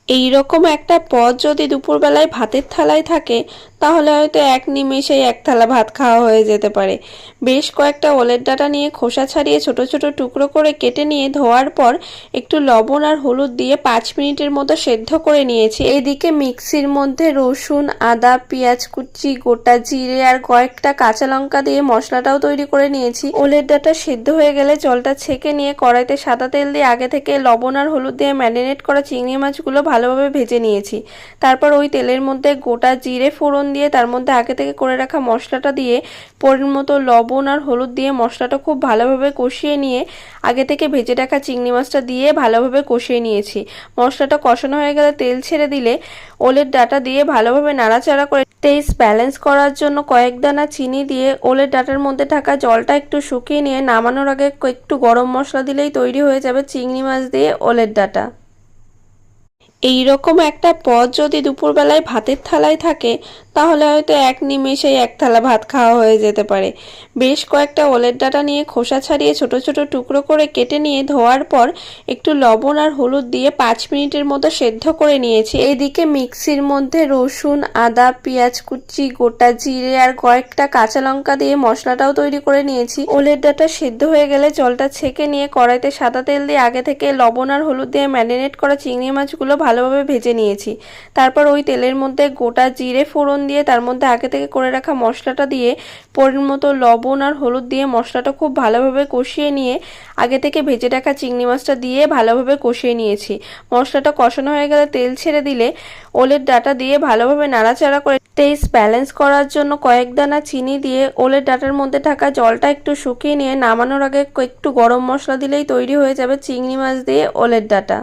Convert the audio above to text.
এই রকম একটা পদ যদি দুপুরবেলায় ভাতের থালায় থাকে তাহলে হয়তো এক নিমেষেই এক থালা ভাত খাওয়া হয়ে যেতে পারে। বেশ কয়েকটা ওলের ডাঁটা নিয়ে খোসা ছাড়িয়ে ছোট ছোট টুকরো করে কেটে নিয়ে ধোয়ার পর একটু লবণ আর হলুদ দিয়ে 5 মিনিটের মতো সেদ্ধ করে নিয়েছি। এদিকে মিক্সির মধ্যে রসুন, আদা, পেঁয়াজ কুচি, গোটা জিরে আর কয়েকটা কাঁচা লঙ্কা দিয়ে মশলাটাও তৈরি করে নিয়েছি। ওলের ডাঁটা সেদ্ধ হয়ে গেলে জলটা ছেঁকে নিয়ে কড়াইতে সাদা তেল দিয়ে আগে থেকে লবণ আর হলুদ দিয়ে ম্যারিনেট করা চিংড়ি মাছগুলো ভালোভাবে ভেজে নিয়েছি। তারপর ওই তেলের মধ্যে গোটা জিরে ফোড়ন দিয়ে তার মধ্যে আগে থেকে করে রাখা মশলাটা দিয়ে পরিমাণ মতো লবণ আর হলুদ দিয়ে মশলাটা খুব ভালোভাবে কষিয়ে নিয়ে আগে থেকে ভেজে রাখা চিংড়ি মাছটা দিয়ে ভালোভাবে কষিয়ে নিয়েছি। মশলাটা কষানো হয়ে গেলে তেল ছেড়ে দিলে ওলের ডাঁটা দিয়ে ভালোভাবে নাড়াচাড়া করে টেস্ট ব্যালেন্স করার জন্য কয়েক দানা চিনি দিয়ে ওলের ডাঁটার মধ্যে থাকা জলটা একটু শুকিয়ে নিয়ে নামানোর আগে একটু গরম মশলা দিলেই তৈরি হয়ে যাবে চিংড়ি মাছ দিয়ে ওলের ডাঁটা। এই রকম একটা পদ যদি দুপুরবেলায় ভাতের থালায় থাকে তাহলে হয়তো এক নিমেষেই এক থালা ভাত খাওয়া হয়ে যেতে পারে। বেশ কয়েকটা ওলের ডাঁটা নিয়ে খোসা ছাড়িয়ে ছোট ছোট টুকরো করে কেটে নিয়ে ধোয়ার পর একটু লবণ আর হলুদ দিয়ে 5 মিনিটের মতো সেদ্ধ করে নিয়েছি। এদিকে মিক্সির মধ্যে রসুন, আদা, পেঁয়াজ কুচি, গোটা জিরে আর কয়েকটা কাঁচা লঙ্কা দিয়ে মশলাটাও তৈরি করে নিয়েছি। ওলের ডাঁটা সেদ্ধ হয়ে গেলে জলটা ছেঁকে নিয়ে কড়াইতে সাদা তেল দিয়ে আগে থেকে লবণ আর হলুদ দিয়ে ম্যারিনেট করা চিংড়ি মাছগুলো ভালোভাবে ভেজে নিয়েছি। তারপর ওই তেলের মধ্যে গোটা জিরে ফোড়ন দিয়ে তার মধ্যে আগে থেকে করে রাখা মশলাটা দিয়ে পরিমাণ মতো লবণ আর হলুদ দিয়ে মশলাটা খুব ভালোভাবে কষিয়ে নিয়ে আগে থেকে ভেজে রাখা চিংড়ি মাছটা দিয়ে ভালোভাবে কষিয়ে নিয়েছি। মশলাটা কষানো হয়ে গেলে তেল ছেড়ে দিলে ওলের ডাঁটা দিয়ে ভালোভাবে নাড়াচাড়া করে টেস্ট ব্যালেন্স করার জন্য কয়েক দানা চিনি দিয়ে ওলের ডাঁটার মধ্যে থাকা জলটা একটু শুকিয়ে নিয়ে নামানোর আগে একটু গরম মশলা দিলেই তৈরি হয়ে যাবে চিংড়ি মাছ দিয়ে ওলের ডাঁটা।